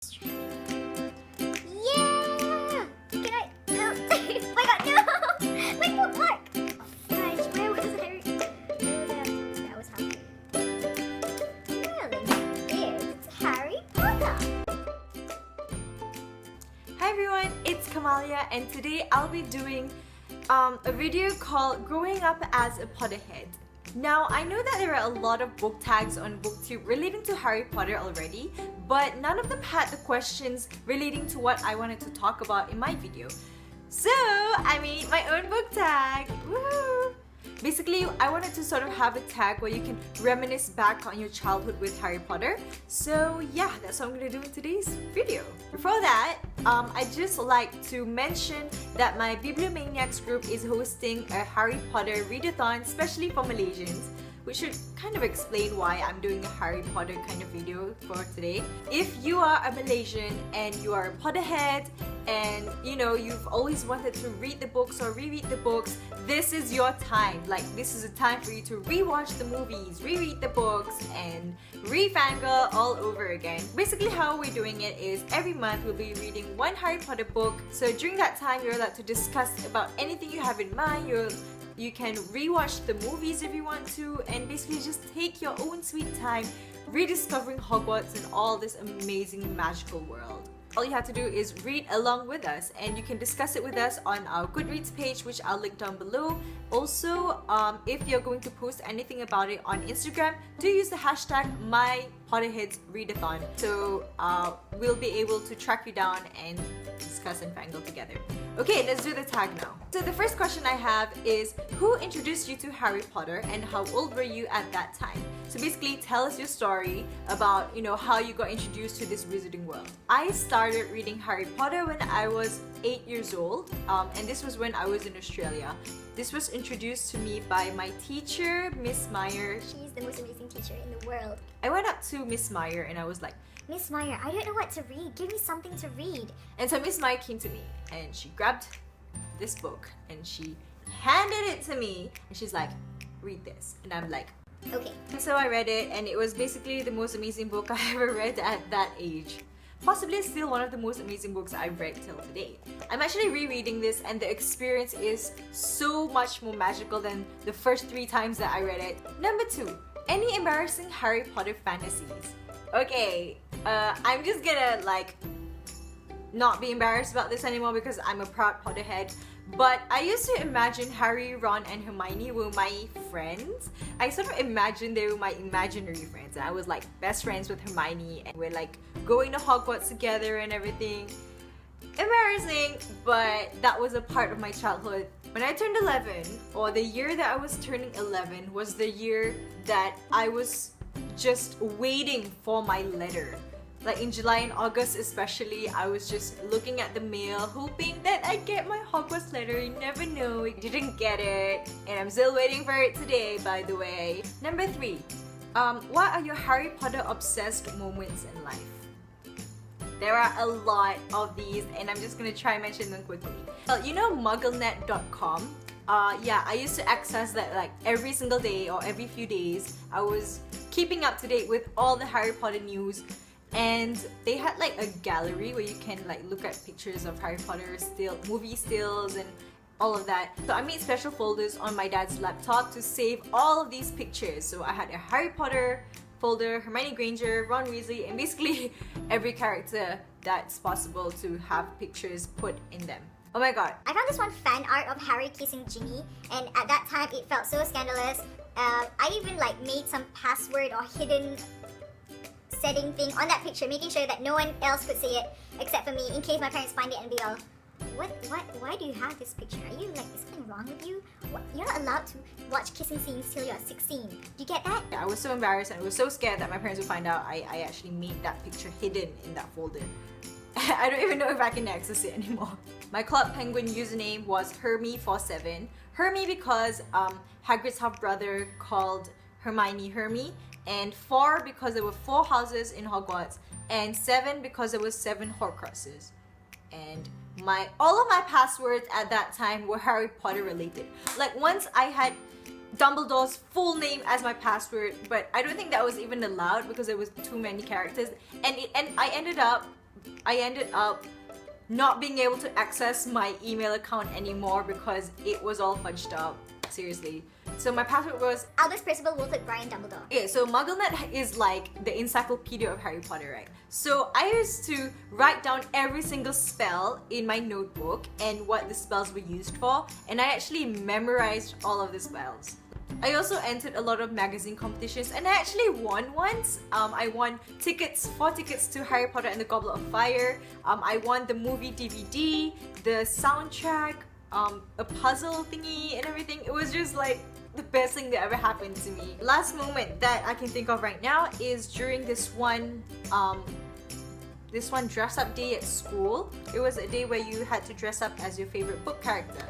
Yeah! Can I? No. Oh my god, no! My bookmark! Gosh, where was Harry? That was Harry. Well, it's Harry Potter! Hi everyone, it's Kamalia and today I'll be doing a video called Growing Up as a Potterhead. Now, I know that there are a lot of book tags on BookTube relating to Harry Potter already, but none of them had the questions relating to what I wanted to talk about in my video. So, I made my own book tag! Woohoo! Basically, I wanted to sort of have a tag where you can reminisce back on your childhood with Harry Potter. So yeah, that's what I'm gonna do in today's video. Before that, I'd just like to mention that my Bibliomaniacs group is hosting a Harry Potter readathon, especially for Malaysians, which should kind of explain why I'm doing a Harry Potter kind of video for today. If you are a Malaysian and you are a Potterhead and you know you've always wanted to read the books or reread the books, this is your time. Like, this is a time for you to rewatch the movies, reread the books, and re-fangirl all over again. Basically, how we're doing it is every month we'll be reading one Harry Potter book. So during that time, you're allowed to discuss about anything you have in mind. You can rewatch the movies if you want to, and basically just take your own sweet time rediscovering Hogwarts and all this amazing magical world. All you have to do is read along with us, and you can discuss it with us on our Goodreads page, which I'll link down below. Also, if you're going to post anything about it on Instagram, do use the hashtag MyPotterheadsReadathon, so we'll be able to track you down and discuss and fangirl together. Okay, let's do the tag now. So the first question I have is, who introduced you to Harry Potter and how old were you at that time? So basically, tell us your story about, you know, how you got introduced to this wizarding world. I started reading Harry Potter when I was 8 years old, and this was when I was in Australia. This was introduced to me by my teacher, Miss Meyer. She's the most amazing teacher in the world. I went up to Miss Meyer and I was like, Miss Meyer, I don't know what to read. Give me something to read. and so Miss Meyer came to me and she grabbed this book and she handed it to me and she's like, read this. And I'm like, Okay. and so I read it, and it was basically the most amazing book I ever read at that age. Possibly still one of the most amazing books I've read till today. I'm actually rereading this and the experience is so much more magical than the first 3 times that I read it. Number 2, any embarrassing Harry Potter fantasies? Okay, I'm just gonna like not be embarrassed about this anymore because I'm a proud Potterhead. But I used to imagine Harry, Ron, and Hermione were my friends. I sort of imagined they were my imaginary friends. And I was like best friends with Hermione and we're like going to Hogwarts together and everything. Embarrassing, but that was a part of my childhood. When I turned 11, or the year that I was turning 11, was the year that I was just waiting for my letter. Like in July and August especially, I was just looking at the mail, hoping that I'd get my Hogwarts letter. You never know, I didn't get it. And I'm still waiting for it today, by the way. Number 3, what are your Harry Potter obsessed moments in life? There are a lot of these and I'm just gonna try and mention them quickly. Well, you know mugglenet.com? Yeah, I used to access that like every single day or every few days. I was keeping up to date with all the Harry Potter news. And they had like a gallery where you can like look at pictures of Harry Potter movie stills and all of that. So I made special folders on my dad's laptop to save all of these pictures. So I had a Harry Potter folder, Hermione Granger, Ron Weasley, and basically every character that's possible to have pictures put in them. Oh my god. I found this one fan art of Harry kissing Ginny, and at that time it felt so scandalous. I even like made some password or hidden setting thing on that picture, making sure that no one else could see it except for me, in case my parents find it and be all, why do you have this picture? Are you like, is something wrong with you? You're not allowed to watch kissing scenes till you're 16. Do you get that? I was so embarrassed and I was so scared that my parents would find out I actually made that picture hidden in that folder. I don't even know if I can access it anymore. My Club Penguin username was Hermy47. Hermy because Hagrid's half-brother called Hermione Hermy, and 4 because there were 4 houses in Hogwarts, and 7 because there was 7 Horcruxes. And all of my passwords at that time were Harry Potter related. Like once I had Dumbledore's full name as my password, but I don't think that was even allowed because there was too many characters, and I ended up I ended up not being able to access my email account anymore because it was all fudged up. Seriously. So my password was Albus Percival Wolford Brian Dumbledore. okay, so MuggleNet is like the encyclopedia of Harry Potter, right? So I used to write down every single spell in my notebook and what the spells were used for, and I actually memorized all of the spells. I also entered a lot of magazine competitions and I actually won once. I won 4 tickets to Harry Potter and the Goblet of Fire. I won the movie DVD, the soundtrack, a puzzle thingy and everything. It was just like the best thing that ever happened to me. Last moment that I can think of right now is during this one dress up day at school. It was a day where you had to dress up as your favorite book character,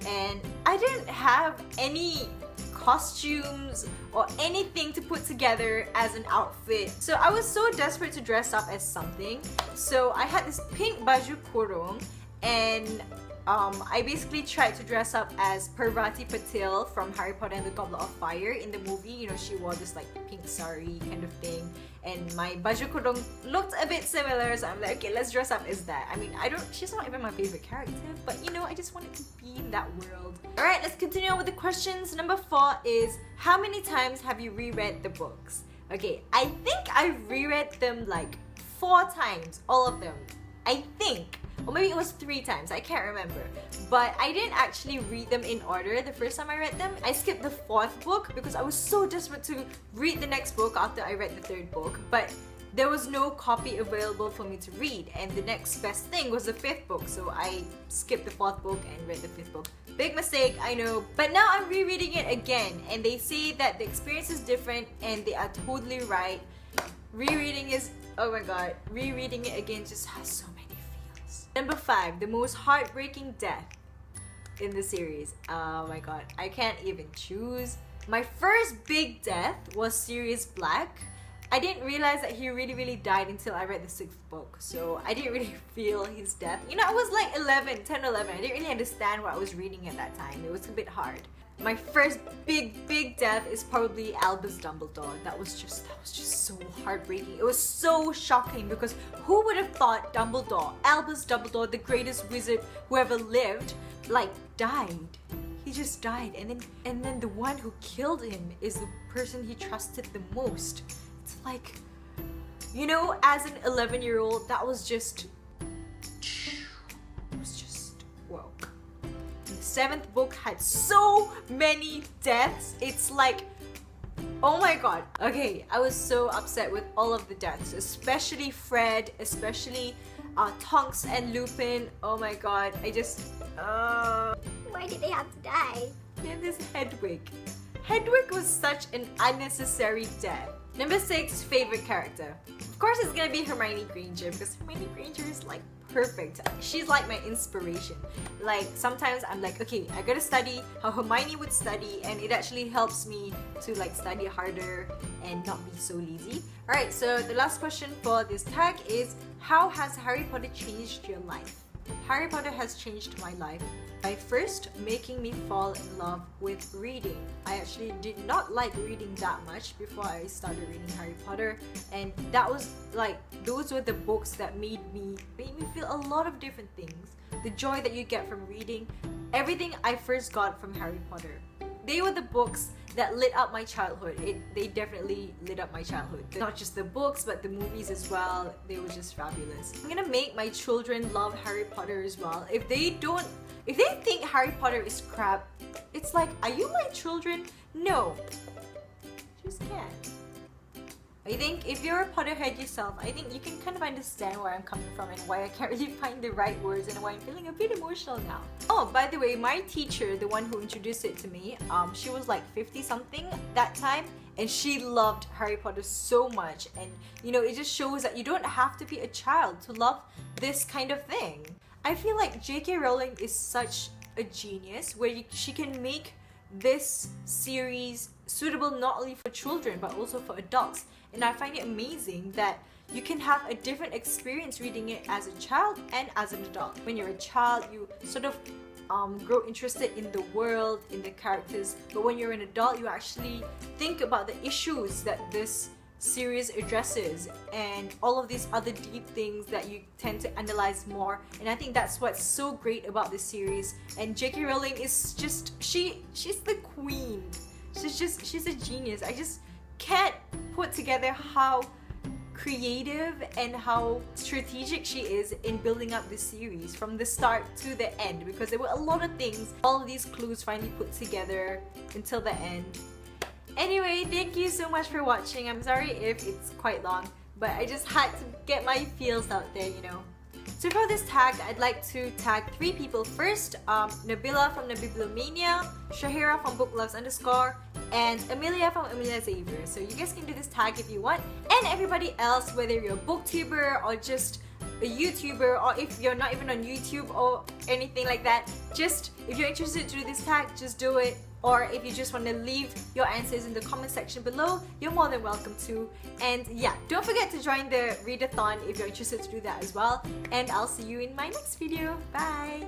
and I didn't have any costumes or anything to put together as an outfit. So I was so desperate to dress up as something. So I had this pink baju kurung, and I basically tried to dress up as Parvati Patil from Harry Potter and the Goblet of Fire in the movie. You know, she wore this like pink sari kind of thing, and my baju kurung looked a bit similar, so I'm like, okay, let's dress up as that. I mean, she's not even my favorite character, but you know, I just wanted to be in that world. Alright, let's continue on with the questions. Number 4 is, how many times have you reread the books? Okay, I think I reread them like 4 times, all of them. I think. Or maybe it was 3 times, I can't remember. But I didn't actually read them in order the first time I read them. I skipped the 4th book because I was so desperate to read the next book after I read the 3rd book. But there was no copy available for me to read, and the next best thing was the 5th book, so I skipped the 4th book and read the 5th book. Big mistake, I know. But now I'm rereading it again, and they say that the experience is different, and they are totally right. Rereading is, oh my god, rereading it again just has so many feels. Number 5, the most heartbreaking death in the series. Oh my god, I can't even choose. My first big death was Sirius Black. I didn't realize that he really died until I read the 6th book, so I didn't really feel his death. You know, I was like 10, 11. I didn't really understand what I was reading at that time. It was a bit hard. My first big death is probably Albus Dumbledore. That was just so heartbreaking. It was so shocking because who would have thought Albus Dumbledore, the greatest wizard who ever lived, like died? He just died, and then the one who killed him is the person he trusted the most. It's like, you know, as an 11-year-old, that was just, whoa. And the 7th book had so many deaths. It's like, oh my god. Okay, I was so upset with all of the deaths, especially Fred, especially Tonks and Lupin. Oh my god, I just, Why did they have to die? and this Hedwig. Hedwig was such an unnecessary death. Number 6, favorite character. Of course it's gonna be Hermione Granger because Hermione Granger is like perfect. She's like my inspiration. Like sometimes I'm like, okay, I gotta study how Hermione would study, and it actually helps me to like study harder and not be so lazy. Alright, so the last question for this tag is, how has Harry Potter changed your life? Harry Potter has changed my life by first making me fall in love with reading. I actually did not like reading that much before I started reading Harry Potter, and that was like, those were the books that made me feel a lot of different things. The joy that you get from reading, everything I first got from Harry Potter. They were the books that lit up my childhood. They definitely lit up my childhood. Not just the books, but the movies as well. They were just fabulous. I'm gonna make my children love Harry Potter as well. If they think Harry Potter is crap, it's like, are you my children? No. Just can't. I think if you're a Potterhead yourself, I think you can kind of understand where I'm coming from and why I can't really find the right words and why I'm feeling a bit emotional now. Oh, by the way, my teacher, the one who introduced it to me, she was like 50 something that time, and she loved Harry Potter so much. And you know, it just shows that you don't have to be a child to love this kind of thing. I feel like J.K. Rowling is such a genius where she can make this series suitable not only for children but also for adults. And I find it amazing that you can have a different experience reading it as a child and as an adult. When you're a child, you sort of grow interested in the world, in the characters, but when you're an adult, you actually think about the issues that this series addresses and all of these other deep things that you tend to analyze more, and I think that's what's so great about this series. And J.K. Rowling is just she's the queen. She's a genius. I just can't put together how creative and how strategic she is in building up this series from the start to the end, because there were a lot of things, all of these clues finally put together until the end. Anyway, thank you so much for watching. I'm sorry if it's quite long, but I just had to get my feels out there, you know. So for this tag, I'd like to tag 3 people. First, Nabila from Nabiblomania, Shahira from Bookloves_, and Amelia from Amelia Xavier. So you guys can do this tag if you want. And everybody else, whether you're a booktuber or just a YouTuber, or if you're not even on YouTube or anything like that, just if you're interested to do this tag, just do it. Or if you just want to leave your answers in the comment section below, you're more than welcome to. And yeah, don't forget to join the readathon if you're interested to do that as well. And I'll see you in my next video. Bye!